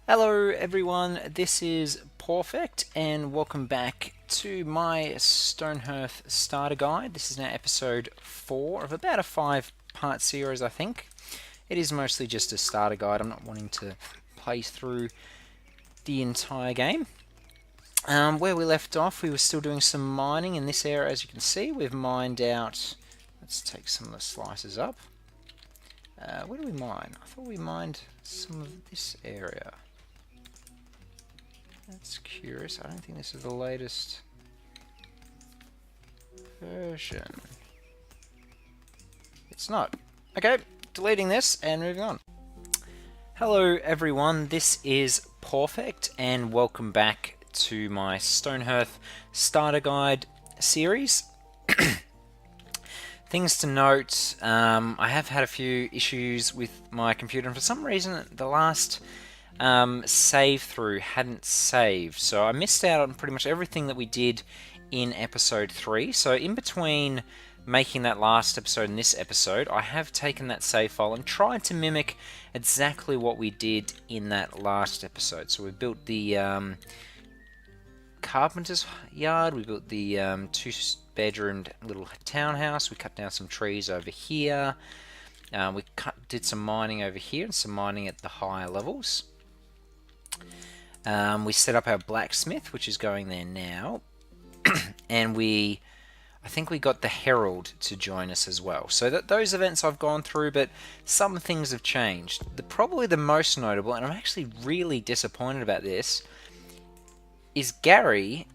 Hello everyone, this is Perfect and welcome back to my Stonehearth starter guide. This is now episode 4 of about a 5-part series, I think. It is mostly just a starter guide. I'm not wanting to play through the entire game. Where we left off, we were still doing some mining in this area. As you can see, we've mined out. Let's take some of the slices up. Where do we mine? I thought we mined some of this area. That's curious. I don't think this is the latest version. It's not. Okay, deleting this and moving on. Hello everyone, this is Perfect and welcome back to my Stonehearth starter guide series. Things to note, I have had a few issues with my computer and for some reason the last save through hadn't saved, so I missed out on pretty much everything that we did in episode 3. So in between making that last episode and this episode, I have taken that save file and tried to mimic exactly what we did in that last episode. So we built the carpenter's yard, we built the 2-bedroomed little townhouse, we cut down some trees over here, we did some mining over here and some mining at the higher levels. We set up our blacksmith, which is going there now, and I think we got the herald to join us as well. So those events I've gone through, but some things have changed. Probably the most notable, and I'm actually really disappointed about this, is Gary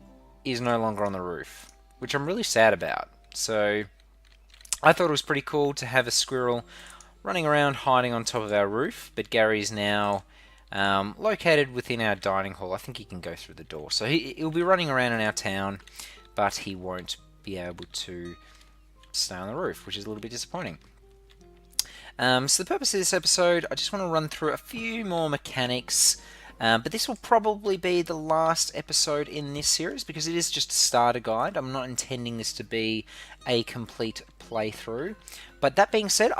is no longer on the roof, which I'm really sad about. So I thought it was pretty cool to have a squirrel running around hiding on top of our roof, but Gary's now located within our dining hall. I think he can go through the door. So he'll be running around in our town, but he won't be able to stay on the roof, which is a little bit disappointing. So the purpose of this episode, I just want to run through a few more mechanics, but this will probably be the last episode in this series because it is just a starter guide. I'm not intending this to be a complete playthrough. But that being said,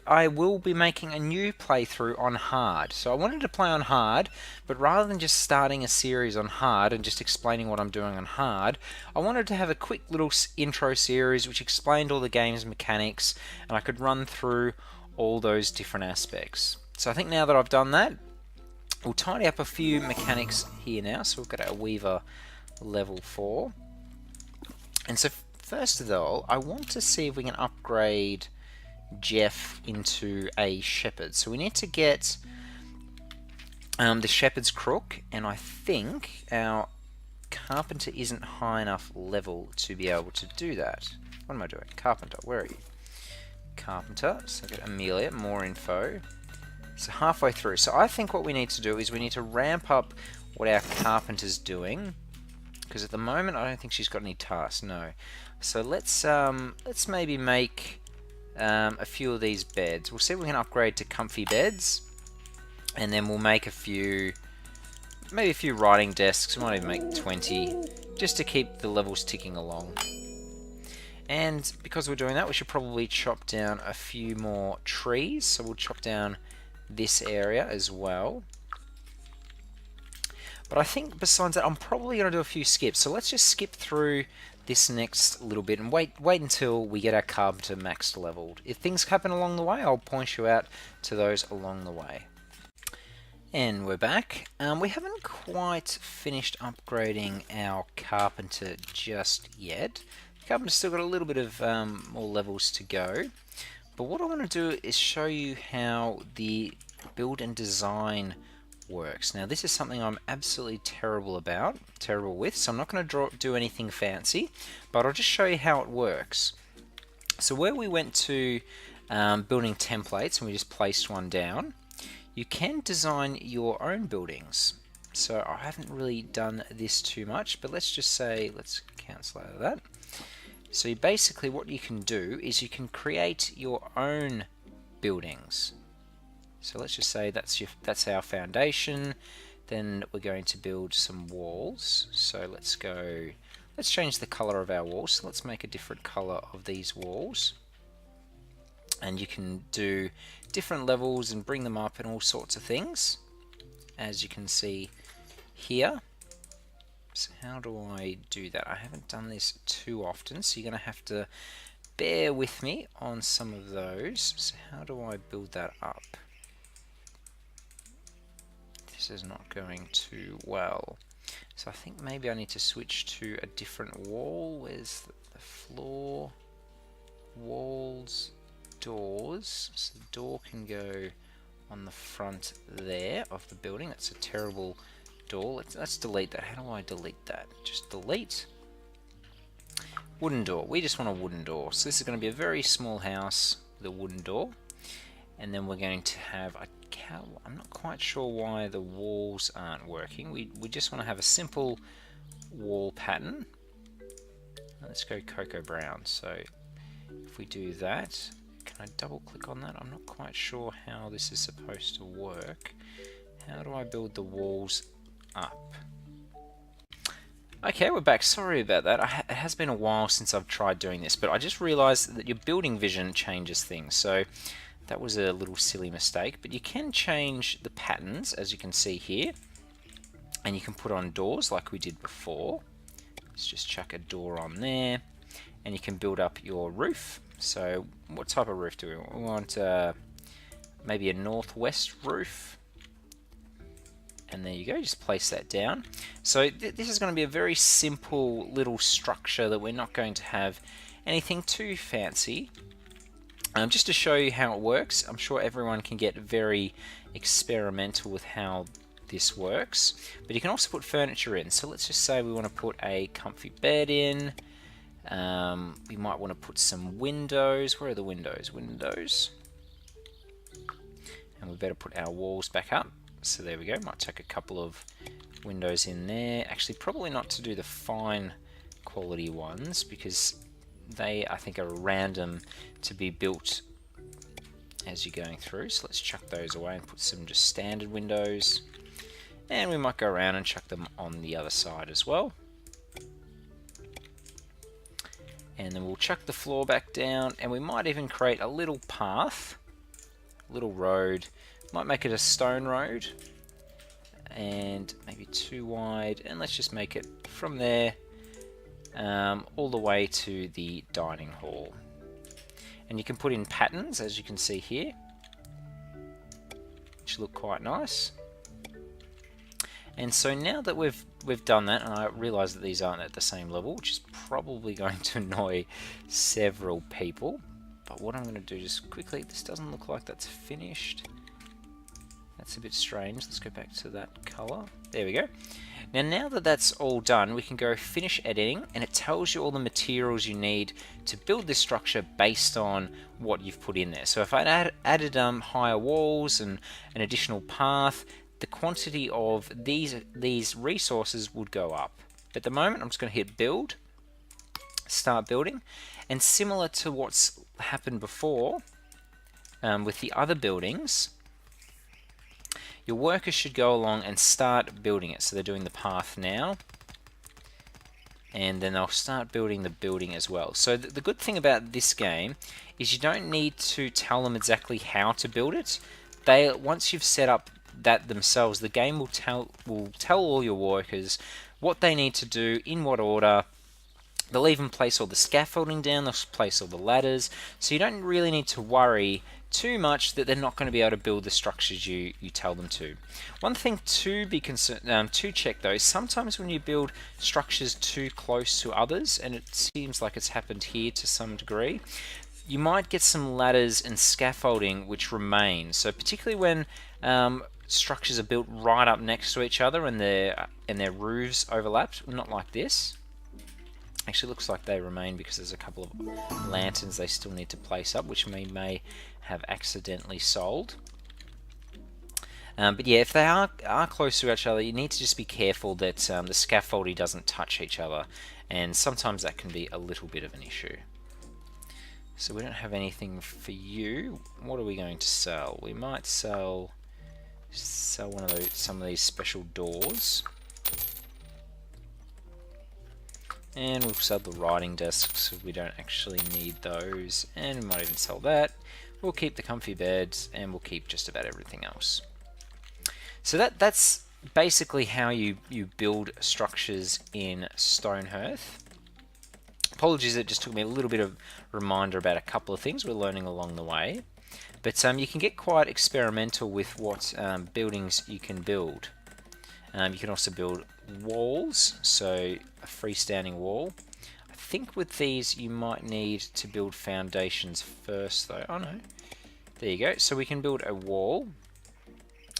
I will be making a new playthrough on hard. So I wanted to play on hard, but rather than just starting a series on hard and just explaining what I'm doing on hard, I wanted to have a quick little intro series which explained all the game's mechanics, and I could run through all those different aspects. So I think now that I've done that, we'll tidy up a few mechanics here now. So we've got our Weaver level 4. And so first of all, I want to see if we can upgrade Jeff into a shepherd. So we need to get the shepherd's crook, and I think our carpenter isn't high enough level to be able to do that. What am I doing? Carpenter, where are you? Carpenter, so get Amelia, more info. So halfway through. So I think what we need to do is we need to ramp up what our carpenter's doing, because at the moment I don't think she's got any tasks. No. So let's maybe make a few of these beds. We'll see if we can upgrade to comfy beds, and then we'll make maybe a few writing desks. We might even make 20, just to keep the levels ticking along. And because we're doing that, we should probably chop down a few more trees. So we'll chop down this area as well. But I think besides that, I'm probably going to do a few skips. So let's just skip through this next little bit and wait until we get our carpenter maxed leveled. If things happen along the way, I'll point you out to those along the way. And we're back. We haven't quite finished upgrading our carpenter just yet. The carpenter's still got a little bit of more levels to go. But what I want to do is show you how the build and design works. Now this is something I'm absolutely terrible with, so I'm not going to do anything fancy, but I'll just show you how it works. So where we went to building templates and we just placed one down, you can design your own buildings. So I haven't really done this too much, but let's just say, let's cancel out of that. So basically what you can do is you can create your own buildings. So let's just say that's our foundation. Then we're going to build some walls. So let's change the color of our walls. So let's make a different color of these walls. And you can do different levels and bring them up and all sorts of things. as you can see here. So how do I do that? I haven't done this too often, so you're going to have to bear with me on some of those. So how do I build that up? This is not going too well. So I think maybe I need to switch to a different wall. Where's the floor? Walls, doors. So the door can go on the front there of the building. That's a terrible door. Let's delete that. How do I delete that? Just delete. Wooden door. We just want a wooden door. So this is going to be a very small house with a wooden door. And then we're going to have a cow. I'm not quite sure why the walls aren't working. We just want to have a simple wall pattern. Let's go cocoa brown. So if we do that, can I double click on that? I'm not quite sure how this is supposed to work. How do I build the walls up? Okay, we're back. Sorry about that. It has been a while since I've tried doing this, but I just realized that your building vision changes things. So that was a little silly mistake, but you can change the patterns, as you can see here, and you can put on doors like we did before. Let's just chuck a door on there, and you can build up your roof. So what type of roof do we want? We want maybe a northwest roof. And there you go, just place that down. So this is going to be a very simple little structure that we're not going to have anything too fancy. Just to show you how it works, I'm sure everyone can get very experimental with how this works. But you can also put furniture in. So let's just say we want to put a comfy bed in. We might want to put some windows. Where are the windows? Windows. And we better put our walls back up. So there we go, might take a couple of windows in there. Actually, probably not to do the fine quality ones, because they, I think, are random to be built as you're going through. So let's chuck those away and put some just standard windows. And we might go around and chuck them on the other side as well. And then we'll chuck the floor back down, and we might even create a little path, little road. Might make it a stone road, and maybe too wide, and let's just make it from there all the way to the dining hall. And you can put in patterns, as you can see here, which look quite nice. And so now that we've done that, and I realise that these aren't at the same level, which is probably going to annoy several people, but what I'm going to do just quickly, this doesn't look like that's finished. That's a bit strange. Let's go back to that color. There we go. Now that that's all done, we can go finish editing, and it tells you all the materials you need to build this structure based on what you've put in there. So if I added higher walls and an additional path, the quantity of these resources would go up. At the moment, I'm just going to hit build, start building, and similar to what's happened before with the other buildings, your workers should go along and start building it. So they're doing the path now, and then they'll start building the building as well. So the good thing about this game is you don't need to tell them exactly how to build it. Once you've set up that themselves, the game will tell all your workers what they need to do, in what order. They'll even place all the scaffolding down, they'll place all the ladders, so you don't really need to worry too much that they're not going to be able to build the structures you tell them to. One thing to be to check though is sometimes when you build structures too close to others, and it seems like it's happened here to some degree, you might get some ladders and scaffolding which remain. So particularly when structures are built right up next to each other and their roofs overlapped, not like this. Actually looks like they remain because there's a couple of lanterns they still need to place up, which we may have accidentally sold. But yeah, if they are close to each other, you need to just be careful that the scaffolding doesn't touch each other, and sometimes that can be a little bit of an issue. So we don't have anything for you. What are we going to sell? We might sell some of these special doors. And we'll sell the writing desks, so we don't actually need those, and we might even sell that. We'll keep the comfy beds, and we'll keep just about everything else. So that's basically how you build structures in Stonehearth. Apologies, it just took me a little bit of reminder about a couple of things we're learning along the way. But you can get quite experimental with what buildings you can build. You can also build walls, so a freestanding wall. I think with these you might need to build foundations first though. Oh no, there you go. So we can build a wall,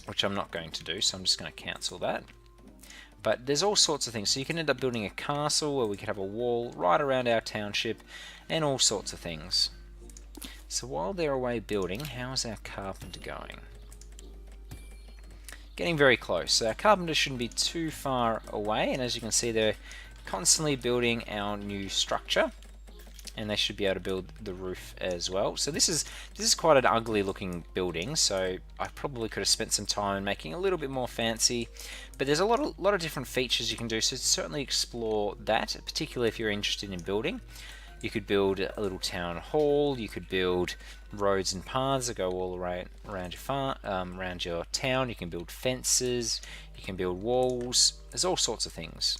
which I'm not going to do, so I'm just going to cancel that. But there's all sorts of things. So you can end up building a castle where we could have a wall right around our township and all sorts of things. So while they're away building, how's our carpenter going? Getting very close. So our carpenter shouldn't be too far away, and as you can see, they're constantly building our new structure, and they should be able to build the roof as well. So this is quite an ugly looking building, so I probably could have spent some time in making it a little bit more fancy, but there's a lot of different features you can do, so certainly explore that, particularly if you're interested in building. You could build a little town hall, you could build roads and paths that go all around your town, you can build fences, you can build walls, there's all sorts of things.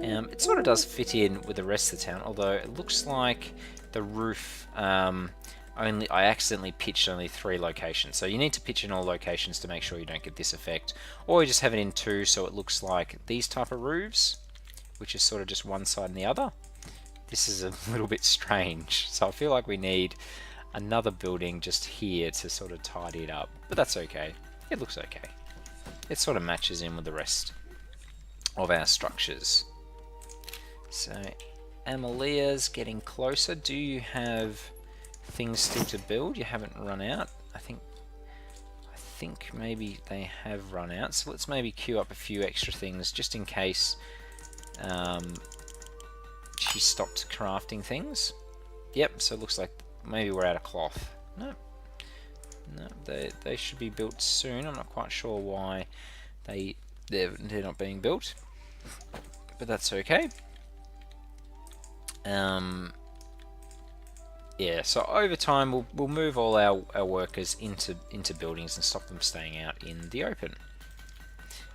It sort of does fit in with the rest of the town, although it looks like the roof, I accidentally pitched only 3 locations. So you need to pitch in all locations to make sure you don't get this effect. Or you just have it in 2 so it looks like these type of roofs, which is sort of just one side and the other. This is a little bit strange. So I feel like we need another building just here to sort of tidy it up. But that's okay. It looks okay. It sort of matches in with the rest of our structures. So Amelia's getting closer. Do you have things still to build? You haven't run out. I think maybe they have run out. So let's maybe queue up a few extra things just in case she stopped crafting things. Yep, so it looks like maybe we're out of cloth. No, they should be built soon. I'm not quite sure why they're not being built, but that's okay. Yeah, so over time we'll move all our workers into buildings and stop them staying out in the open.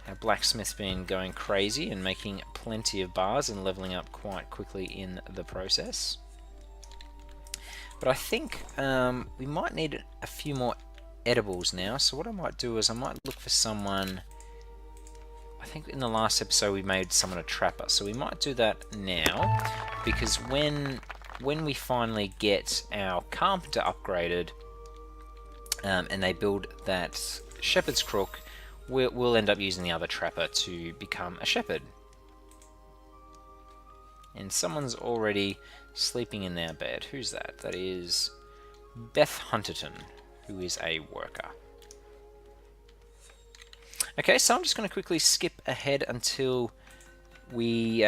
Our blacksmith's been going crazy and making plenty of bars and leveling up quite quickly in the process. But I think we might need a few more edibles now, so what I might do is I might look for someone. I think in the last episode we made someone a trapper, so we might do that now, because when we finally get our carpenter upgraded and they build that shepherd's crook, we'll end up using the other trapper to become a shepherd. And someone's already sleeping in their bed. Who's that? That is Beth Hunterton, who is a worker. Okay, so I'm just going to quickly skip ahead until we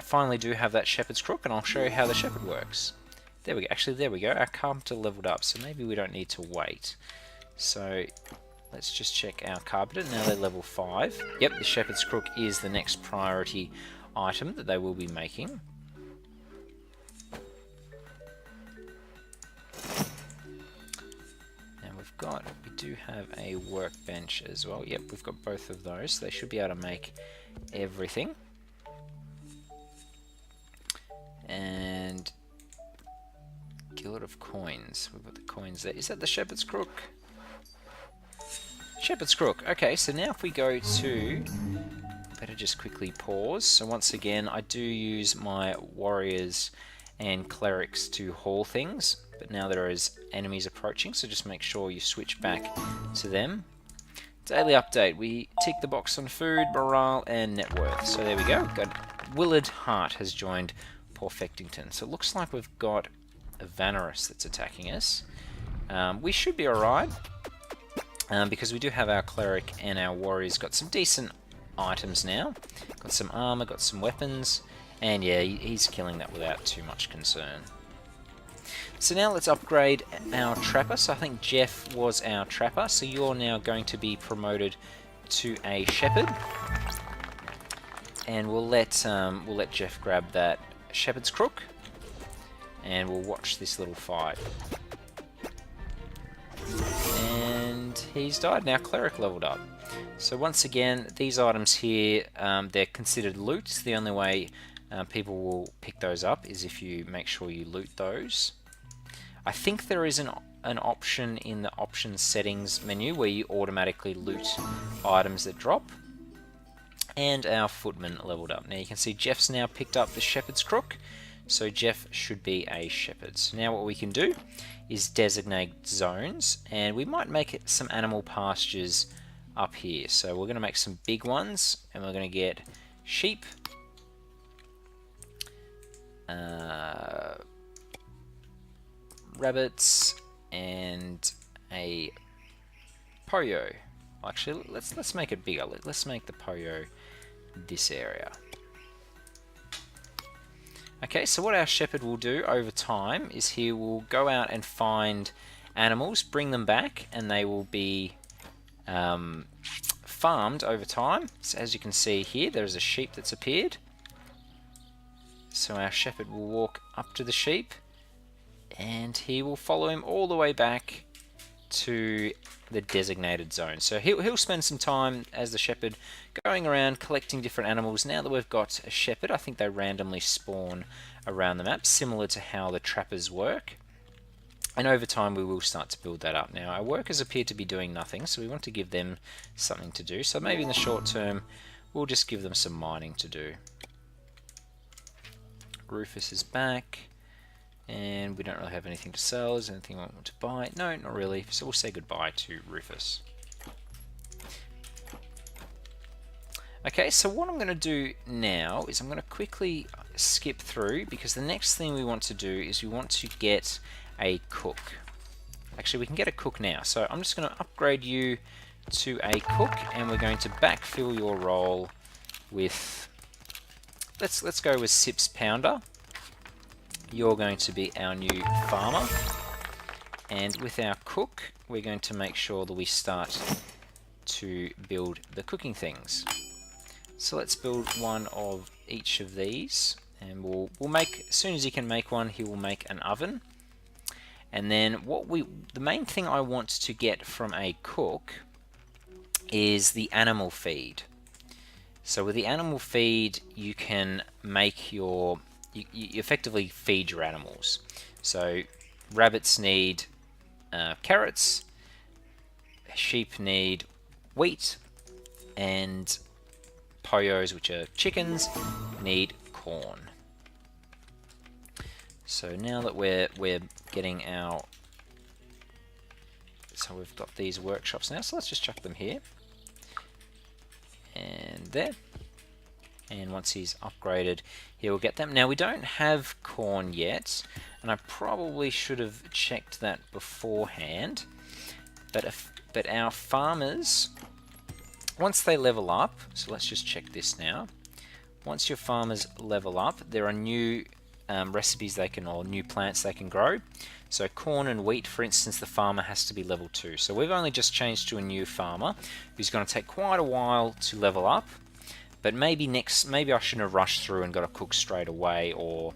finally do have that shepherd's crook, and I'll show you how the shepherd works. There we go. Actually, there we go. Our carpenter leveled up, so maybe we don't need to wait. So let's just check our carpenter. Now they're level 5. Yep, the shepherd's crook is the next priority item that they will be making. We do have a workbench as well. Yep, we've got both of those. So they should be able to make everything. And Gillet of coins. We've got the coins there. Is that the shepherd's crook? Shepherd's crook. Okay, so now if we go to... Better just quickly pause. So once again, I do use my warriors and clerics to haul things, but now there is enemies approaching, so just make sure you switch back to them. Daily update. We tick the box on food, morale, and net worth. So there we go. Got Willard Hart has joined Porfectington. So it looks like we've got a Vanarus that's attacking us. We should be alright, because we do have our cleric and our warriors got some decent items now. Got some armor, got some weapons, and yeah, he's killing that without too much concern. So now let's upgrade our trapper. So I think Jeff was our trapper, so you're now going to be promoted to a shepherd, and we'll let Jeff grab that shepherd's crook, and we'll watch this little fight. he's died. Now Cleric leveled up. So once again, these items here, they're considered loot. The only way people will pick those up is if you make sure you loot those. I think there is an option in the options settings menu where you automatically loot items that drop. And our footman leveled up. Now you can see Jeff's now picked up the shepherd's crook, so Jeff should be a shepherd. So now what we can do is designate zones, and we might make some animal pastures up here. So we're going to make some big ones, and we're going to get sheep, rabbits, and a pollo. Actually, let's make it bigger. Let's make the pollo this area. Okay, so what our shepherd will do over time is he will go out and find animals, bring them back, and they will be farmed over time. So as you can see here, there's a sheep that's appeared. So our shepherd will walk up to the sheep, and he will follow him all the way back to the designated zone. So he'll spend some time as the shepherd going around collecting different animals. Now that we've got a shepherd, I think they randomly spawn around the map, similar to how the trappers work. And over time we will start to build that up. Now our workers appear to be doing nothing, so we want to give them something to do. So maybe in the short term we'll just give them some mining to do. Rufus is back. And we don't really have anything to sell. Is there anything I want to buy? No, not really. So we'll say goodbye to Rufus. Okay, so what I'm going to do now is I'm going to quickly skip through, because the next thing we want to do is we want to get a cook. Actually, we can get a cook now. So I'm just going to upgrade you to a cook, and we're going to backfill your role with... Let's go with Sips Pounder. You're going to be our new farmer, and with our cook we're going to make sure that we start to build the cooking things. So let's build one of each of these, and we'll make, as soon as he can make one, he will make an oven. And then the main thing I want to get from a cook is the animal feed. So with the animal feed you can make your you effectively feed your animals. So rabbits need carrots, sheep need wheat, and pollos, which are chickens, need corn. So now that we're getting our... So we've got these workshops now, so let's just chuck them here. And there. And once he's upgraded, he will get them. Now we don't have corn yet, and I probably should have checked that beforehand. But our farmers, once they level up, so let's just check this now. Once your farmers level up, there are new recipes they can, or new plants they can grow. So corn and wheat, for instance, the farmer has to be level 2. So we've only just changed to a new farmer who's going to take quite a while to level up. But maybe I shouldn't have rushed through and got a cook straight away, or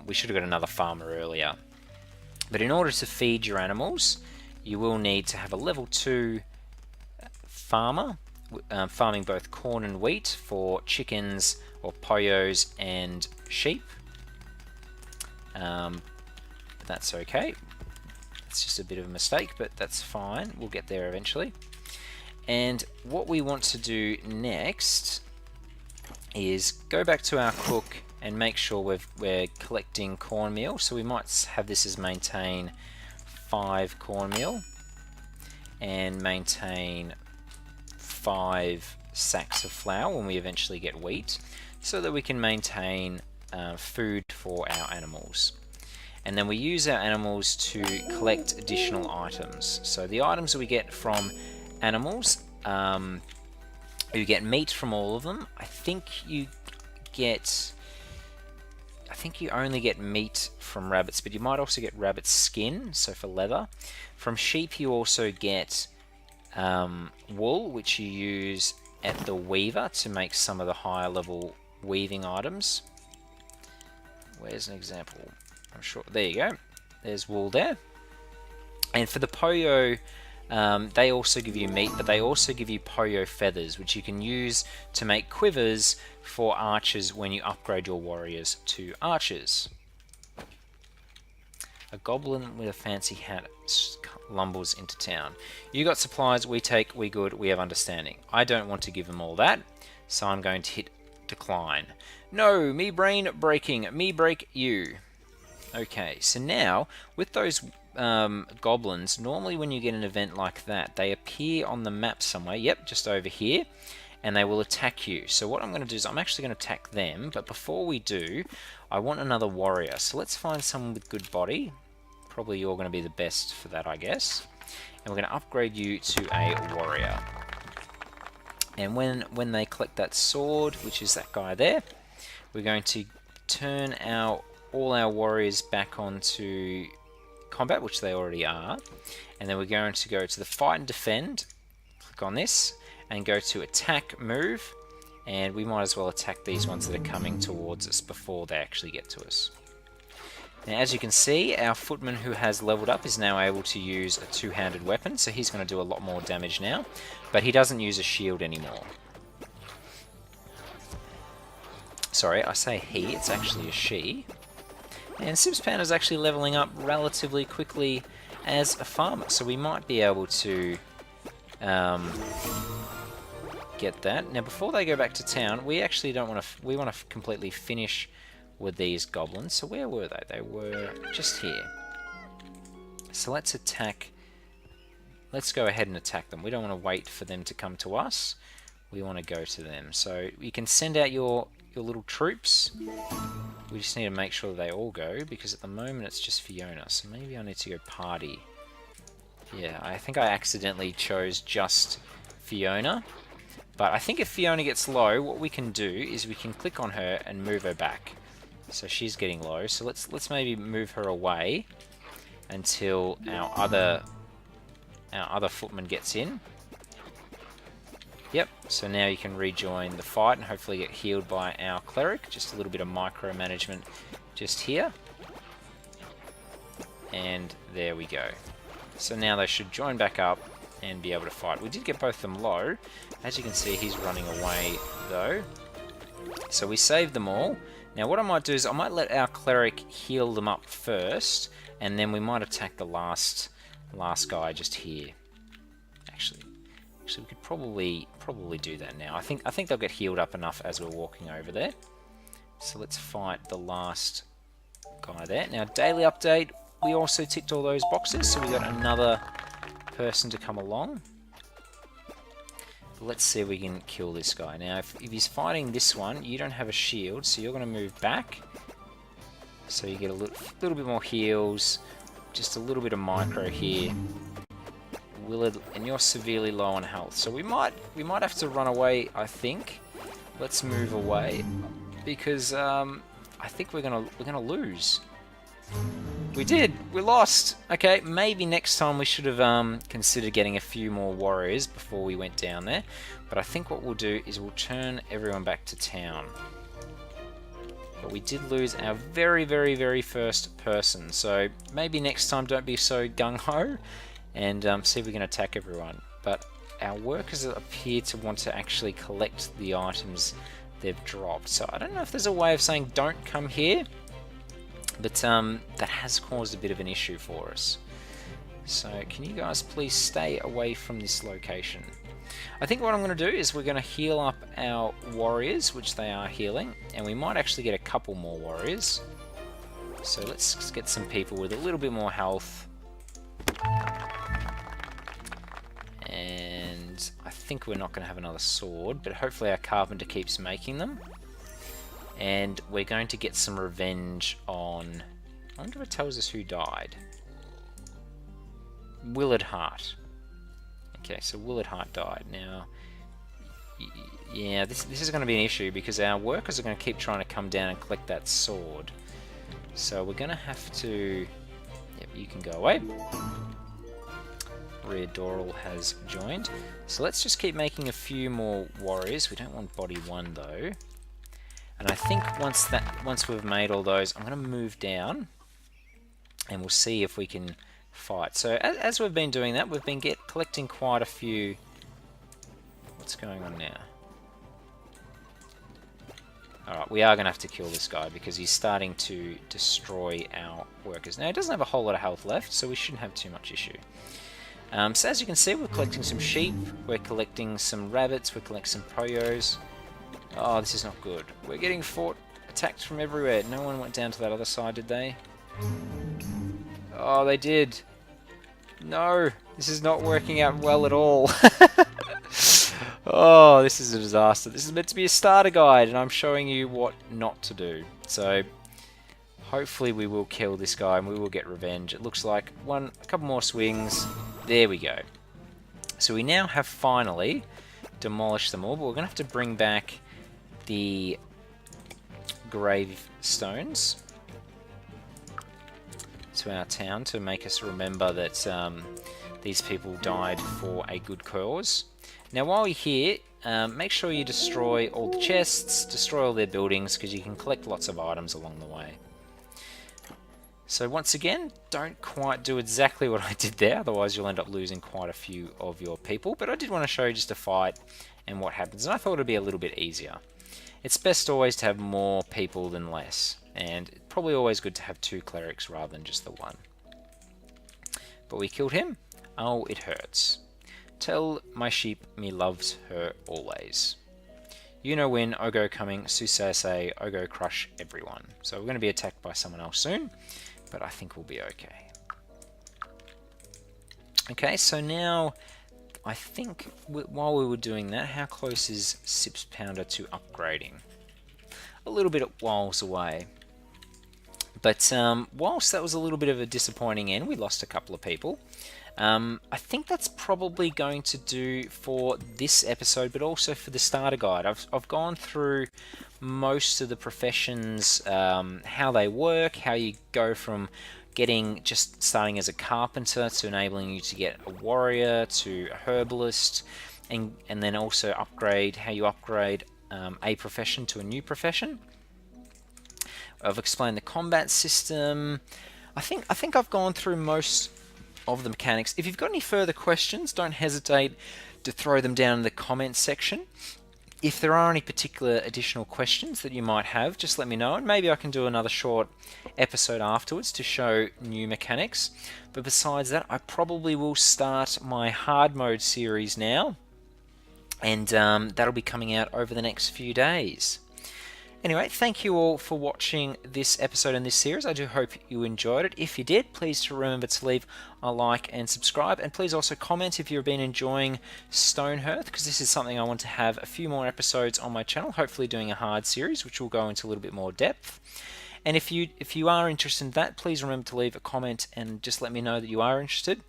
we should have got another farmer earlier. But in order to feed your animals, you will need to have a level 2 farmer, farming both corn and wheat for chickens or pollos and sheep. That's okay. It's just a bit of a mistake, but that's fine. We'll get there eventually. And what we want to do next is go back to our cook and make sure we're collecting cornmeal. So we might have this as maintain 5 cornmeal and maintain 5 sacks of flour when we eventually get wheat, so that we can maintain food for our animals. And then we use our animals to collect additional items. So the items that we get from animals, you get meat from all of them. I think you only get meat from rabbits, but you might also get rabbit skin, so for leather. From sheep you also get wool, which you use at the weaver to make some of the higher level weaving items. Where's an example? I'm sure, there you go. There's wool there. And for the pollo, They also give you meat, but they also give you poyo feathers, which you can use to make quivers for archers when you upgrade your warriors to archers. A goblin with a fancy hat lumbles into town. You got supplies, we take, we good, we have understanding. I don't want to give them all that, so I'm going to hit decline. No, me brain breaking, me break you. Okay, so now, with those goblins, normally when you get an event like that, they appear on the map somewhere, yep, just over here, and they will attack you. So what I'm going to do is I'm actually going to attack them, but before we do, I want another warrior. So let's find someone with good body. Probably you're going to be the best for that, I guess. And we're going to upgrade you to a warrior. And when they collect that sword, which is that guy there, we're going to turn all our warriors back onto combat, which they already are. And then we're going to go to the fight and defend. Click on this. And go to attack, move, and we might as well attack these ones that are coming towards us before they actually get to us. Now, as you can see, our footman who has leveled up is now able to use a two-handed weapon, so he's going to do a lot more damage now, but he doesn't use a shield anymore. Sorry, I say he, it's actually a she. And Sims Panda is actually leveling up relatively quickly as a farmer, so we might be able to get that. Now, before they go back to town, we actually don't want to. We want to completely finish with these goblins. So where were they? They were just here. So let's attack. Let's go ahead and attack them. We don't want to wait for them to come to us. We want to go to them. So you can send out your little troops. We just need to make sure that they all go, because at the moment it's just Fiona. So maybe I need to go party. Yeah, I think I accidentally chose just Fiona. But I think if Fiona gets low, what we can do is we can click on her and move her back. So she's getting low. So let's maybe move her away until our other footman gets in. Yep. So now you can rejoin the fight and hopefully get healed by our cleric. Just a little bit of micromanagement just here. And there we go. So now they should join back up and be able to fight. We did get both of them low. As you can see, he's running away though. So we saved them all. Now what I might do is I might let our cleric heal them up first, and then we might attack the last guy just here. Actually we could probably do that now. I think they'll get healed up enough as we're walking over there. So let's fight the last guy there. Now, daily update, we also ticked all those boxes, so we got another person to come along. Let's see if we can kill this guy. Now, if he's fighting this one, you don't have a shield, so you're going to move back. So you get a little bit more heals, just a little bit of micro here. Willard, and you're severely low on health, so we might have to run away. I think. Let's move away because I think we're gonna lose. We did. We lost. Okay, maybe next time we should have considered getting a few more warriors before we went down there. But I think what we'll do is we'll turn everyone back to town. But we did lose our very, very, very first person. So maybe next time don't be so gung-ho and see if we can attack everyone. But our workers appear to want to actually collect the items they've dropped. So I don't know if there's a way of saying don't come here. But that has caused a bit of an issue for us. So can you guys please stay away from this location? I think what I'm going to do is we're going to heal up our warriors, which they are healing, and we might actually get a couple more warriors. So let's get some people with a little bit more health. And I think we're not going to have another sword, but hopefully our carpenter keeps making them. And we're going to get some revenge on... I wonder if it tells us who died. Willard Hart. Okay, so Willard Hart died. Now, yeah, this is going to be an issue because our workers are going to keep trying to come down and collect that sword. So we're going to have to... Yep, you can go away. Rear Doral has joined. So let's just keep making a few more warriors. We don't want body 1 though. And I think once we've made all those, I'm going to move down and we'll see if we can fight. So as we've been doing that, we've been collecting quite a few. What's going on now? Alright, we are going to have to kill this guy because he's starting to destroy our workers. Now, he doesn't have a whole lot of health left, so we shouldn't have too much issue. So as you can see, we're collecting some sheep, we're collecting some rabbits, we're collecting some poyos. Oh, this is not good. We're getting attacked from everywhere. No one went down to that other side, did they? Oh, they did. No, this is not working out well at all. Oh, this is a disaster. This is meant to be a starter guide, and I'm showing you what not to do. So, hopefully we will kill this guy, and we will get revenge. It looks like a couple more swings. There we go. So we now have finally demolished them all, but we're going to have to bring back the gravestones to our town to make us remember that these people died for a good cause. Now while you're here, make sure you destroy all the chests, destroy all their buildings, because you can collect lots of items along the way. So once again, don't quite do exactly what I did there, otherwise you'll end up losing quite a few of your people, but I did want to show you just a fight and what happens, and I thought it would be a little bit easier. It's best always to have more people than less, and probably always good to have 2 clerics rather than just the 1. But we killed him. Oh, it hurts. Tell my sheep me loves her always. You know when, Ogo coming, Susase, Ogo crush everyone. So we're going to be attacked by someone else soon, but I think we'll be okay. Okay, so now, I think while we were doing that, how close is Sips Pounder to upgrading? A little bit whiles away. But whilst that was a little bit of a disappointing end, we lost a couple of people. I think that's probably going to do for this episode, but also for the starter guide. I've gone through most of the professions, how they work, how you go from just starting as a carpenter to enabling you to get a warrior to a herbalist, and then also how you upgrade a profession to a new profession. I've explained the combat system. I think I've gone through most of the mechanics. If you've got any further questions, don't hesitate to throw them down in the comments section. If there are any particular additional questions that you might have, just let me know, and maybe I can do another short episode afterwards to show new mechanics. But besides that, I probably will start my hard mode series now, and that'll be coming out over the next few days. Anyway, thank you all for watching this episode in this series. I do hope you enjoyed it. If you did, please remember to leave a like and subscribe. And please also comment if you've been enjoying Stonehearth, because this is something I want to have a few more episodes on my channel, hopefully doing a hard series, which will go into a little bit more depth. And if you are interested in that, please remember to leave a comment and just let me know that you are interested.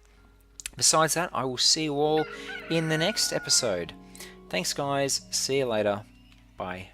Besides that, I will see you all in the next episode. Thanks, guys. See you later. Bye.